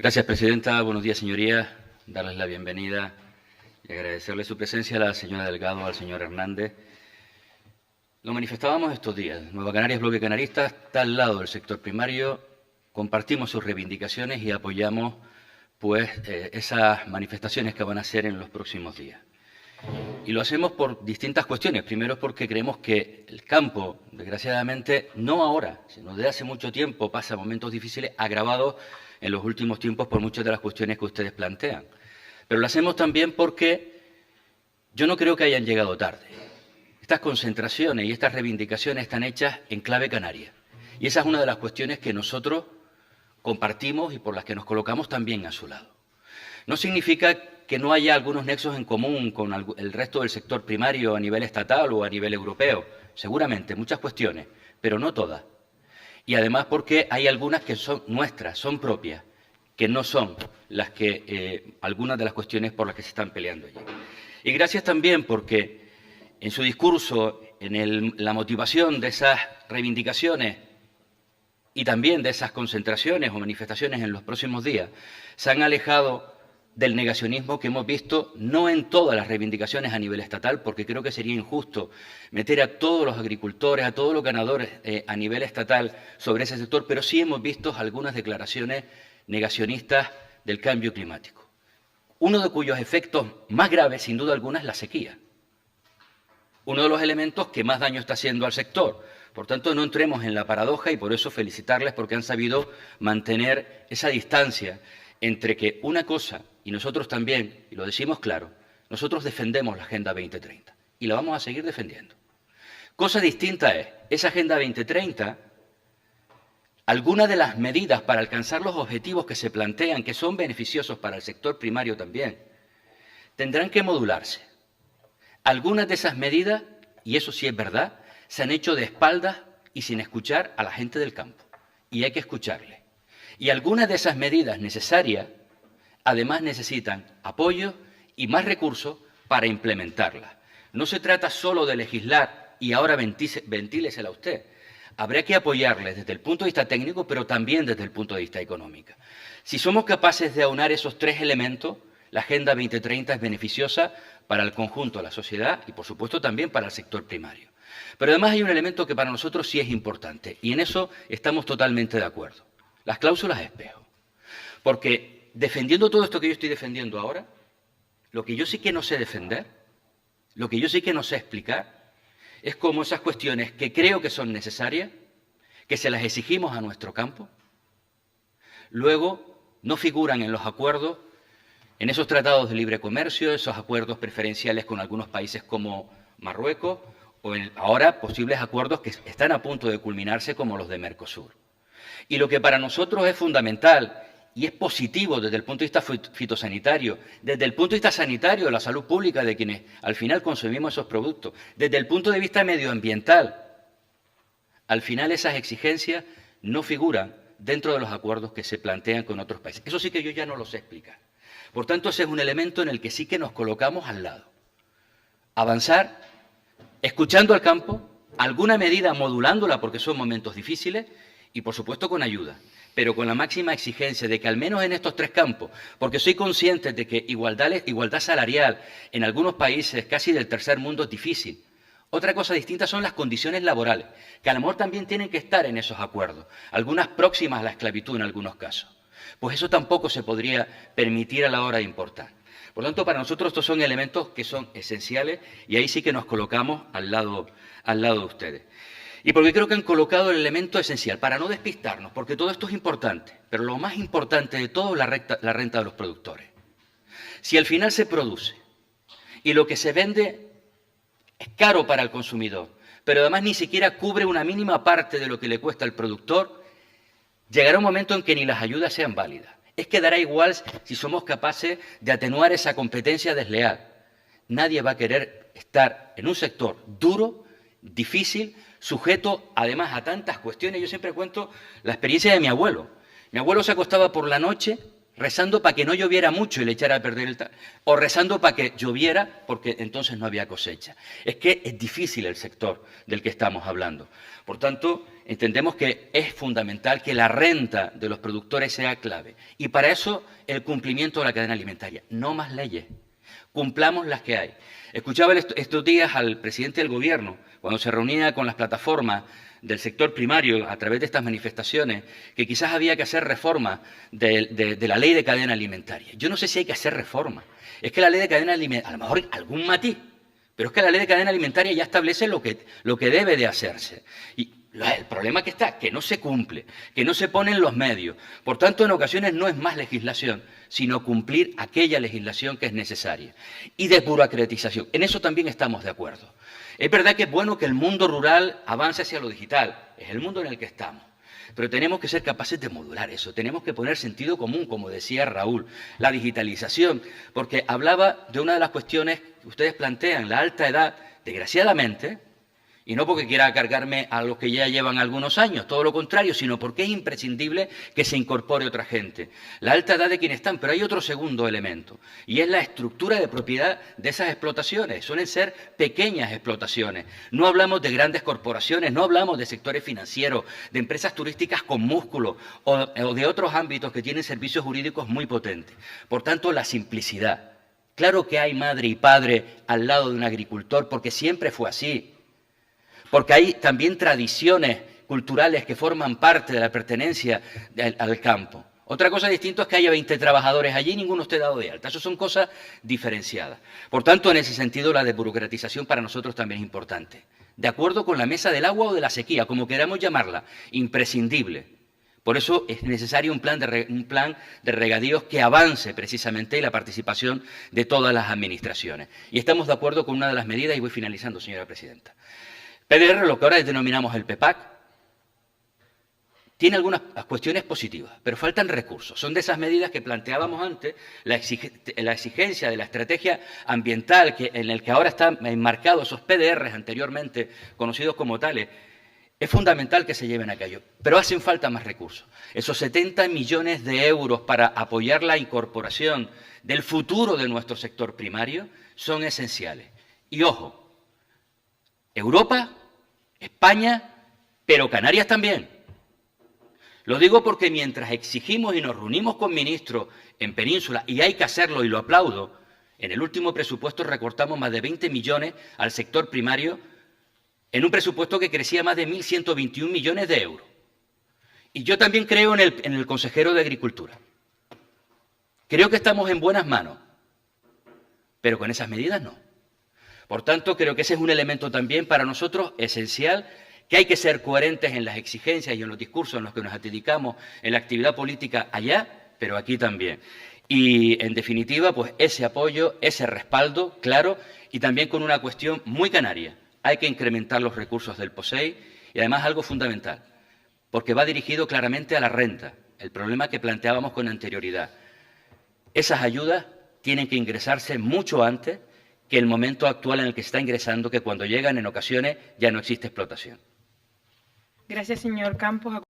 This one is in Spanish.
Gracias, presidenta. Buenos días, señorías. Darles la bienvenida y agradecerle su presencia a la señora Delgado, al señor Hernández. Lo manifestábamos estos días. Nueva Canarias, bloque canarista, está al lado del sector primario, compartimos sus reivindicaciones y apoyamos esas manifestaciones que van a hacer en los próximos días. Y lo hacemos por distintas cuestiones. Primero, porque creemos que el campo, desgraciadamente, no ahora, sino desde hace mucho tiempo, pasa momentos difíciles agravados en los últimos tiempos por muchas de las cuestiones que ustedes plantean. Pero lo hacemos también porque yo no creo que hayan llegado tarde. Estas concentraciones y estas reivindicaciones están hechas en clave canaria. Y esa es una de las cuestiones que nosotros compartimos y por las que nos colocamos también a su lado. No significa que no haya algunos nexos en común con el resto del sector primario a nivel estatal o a nivel europeo. Seguramente, muchas cuestiones, pero no todas. Y además porque hay algunas que son nuestras, son propias, que no son las que algunas de las cuestiones por las que se están peleando allí. Y gracias también porque en su discurso, en la motivación de esas reivindicaciones y también de esas concentraciones o manifestaciones en los próximos días, se han alejado del negacionismo que hemos visto no en todas las reivindicaciones a nivel estatal, porque creo que sería injusto meter a todos los agricultores, a todos los ganadores a nivel estatal sobre ese sector, pero sí hemos visto algunas declaraciones negacionistas del cambio climático. Uno de cuyos efectos más graves, sin duda alguna, es la sequía. Uno de los elementos que más daño está haciendo al sector. Por tanto, no entremos en la paradoja y por eso felicitarles porque han sabido mantener esa distancia entre que una cosa, y nosotros también, y lo decimos claro, nosotros defendemos la Agenda 2030 y la vamos a seguir defendiendo. Cosa distinta es, esa Agenda 2030, algunas de las medidas para alcanzar los objetivos que se plantean, que son beneficiosos para el sector primario también, tendrán que modularse. Algunas de esas medidas, y eso sí es verdad, se han hecho de espaldas y sin escuchar a la gente del campo. Y hay que escucharle. Y algunas de esas medidas necesarias, además, necesitan apoyo y más recursos para implementarlas. No se trata solo de legislar y ahora ventílesela a usted. Habrá que apoyarles desde el punto de vista técnico, pero también desde el punto de vista económico. Si somos capaces de aunar esos tres elementos, la Agenda 2030 es beneficiosa para el conjunto de la sociedad y, por supuesto, también para el sector primario. Pero además hay un elemento que para nosotros sí es importante y en eso estamos totalmente de acuerdo. Las cláusulas espejo. Porque defendiendo todo esto que yo estoy defendiendo ahora, lo que yo sí que no sé defender, lo que yo sí que no sé explicar, es cómo esas cuestiones que creo que son necesarias, que se las exigimos a nuestro campo, luego no figuran en los acuerdos, en esos tratados de libre comercio, esos acuerdos preferenciales con algunos países como Marruecos, o ahora posibles acuerdos que están a punto de culminarse como los de Mercosur. Y lo que para nosotros es fundamental y es positivo desde el punto de vista fitosanitario, desde el punto de vista sanitario de la salud pública de quienes al final consumimos esos productos, desde el punto de vista medioambiental, al final esas exigencias no figuran dentro de los acuerdos que se plantean con otros países. Eso sí que yo ya no lo sé explicar. Por tanto, ese es un elemento en el que sí que nos colocamos al lado. Avanzar, escuchando al campo, alguna medida modulándola porque son momentos difíciles, y, por supuesto, con ayuda, pero con la máxima exigencia de que al menos en estos tres campos, porque soy consciente de que igualdad salarial en algunos países casi del tercer mundo es difícil. Otra cosa distinta son las condiciones laborales, que a lo mejor también tienen que estar en esos acuerdos, algunas próximas a la esclavitud en algunos casos. Pues eso tampoco se podría permitir a la hora de importar. Por lo tanto, para nosotros estos son elementos que son esenciales y ahí sí que nos colocamos al lado de ustedes. Y porque creo que han colocado el elemento esencial, para no despistarnos, porque todo esto es importante, pero lo más importante de todo es la renta de los productores. Si al final se produce y lo que se vende es caro para el consumidor, pero además ni siquiera cubre una mínima parte de lo que le cuesta al productor, llegará un momento en que ni las ayudas sean válidas. Es que dará igual si somos capaces de atenuar esa competencia desleal. Nadie va a querer estar en un sector duro, difícil, sujeto además a tantas cuestiones. Yo siempre cuento la experiencia de mi abuelo. Mi abuelo se acostaba por la noche rezando para que no lloviera mucho y le echara a perder o rezando para que lloviera porque entonces no había cosecha. Es que es difícil el sector del que estamos hablando. Por tanto, entendemos que es fundamental que la renta de los productores sea clave. Y para eso el cumplimiento de la cadena alimentaria. No más leyes. Cumplamos las que hay. Escuchaba estos días al presidente del Gobierno, cuando se reunía con las plataformas del sector primario a través de estas manifestaciones, que quizás había que hacer reforma de la ley de cadena alimentaria. Yo no sé si hay que hacer reforma. Es que la ley de cadena alimentaria, a lo mejor algún matiz, pero es que la ley de cadena alimentaria ya establece lo que debe de hacerse. Y el problema que está, que no se cumple, que no se ponen los medios. Por tanto, en ocasiones no es más legislación, sino cumplir aquella legislación que es necesaria. Y desburocratización. En eso también estamos de acuerdo. Es verdad que es bueno que el mundo rural avance hacia lo digital. Es el mundo en el que estamos. Pero tenemos que ser capaces de modular eso. Tenemos que poner sentido común, como decía Raúl. La digitalización. Porque hablaba de una de las cuestiones que ustedes plantean, la alta edad, desgraciadamente. Y no porque quiera cargarme a los que ya llevan algunos años, todo lo contrario, sino porque es imprescindible que se incorpore otra gente. La alta edad de quienes están, pero hay otro segundo elemento, y es la estructura de propiedad de esas explotaciones. Suelen ser pequeñas explotaciones. No hablamos de grandes corporaciones, no hablamos de sectores financieros, de empresas turísticas con músculo o de otros ámbitos que tienen servicios jurídicos muy potentes. Por tanto, la simplicidad. Claro que hay madre y padre al lado de un agricultor, porque siempre fue así. Porque hay también tradiciones culturales que forman parte de la pertenencia al campo. Otra cosa distinta es que haya 20 trabajadores allí y ninguno esté dado de alta. Eso son cosas diferenciadas. Por tanto, en ese sentido, la desburocratización para nosotros también es importante. De acuerdo con la mesa del agua o de la sequía, como queramos llamarla, imprescindible. Por eso es necesario un plan de regadíos que avance precisamente y la participación de todas las administraciones. Y estamos de acuerdo con una de las medidas, y voy finalizando, señora presidenta. PDR, lo que ahora denominamos el PEPAC, tiene algunas cuestiones positivas, pero faltan recursos. Son de esas medidas que planteábamos antes, la exigencia de la estrategia ambiental en el que ahora están enmarcados esos PDRs anteriormente conocidos como tales. Es fundamental que se lleven a cabo, pero hacen falta más recursos. Esos 70 millones de euros para apoyar la incorporación del futuro de nuestro sector primario son esenciales. Y ojo, Europa, España, pero Canarias también. Lo digo porque mientras exigimos y nos reunimos con ministros en Península, y hay que hacerlo y lo aplaudo, en el último presupuesto recortamos más de 20 millones al sector primario en un presupuesto que crecía más de 1.121 millones de euros. Y yo también creo en el consejero de Agricultura. Creo que estamos en buenas manos, pero con esas medidas no. Por tanto, creo que ese es un elemento también para nosotros esencial, que hay que ser coherentes en las exigencias y en los discursos en los que nos adjudicamos en la actividad política allá, pero aquí también. Y, en definitiva, pues ese apoyo, ese respaldo, claro, y también con una cuestión muy canaria. Hay que incrementar los recursos del POSEI y, además, algo fundamental, porque va dirigido claramente a la renta, el problema que planteábamos con anterioridad. Esas ayudas tienen que ingresarse mucho antes que el momento actual en el que se está ingresando, que cuando llegan en ocasiones ya no existe explotación. Gracias, señor Campos.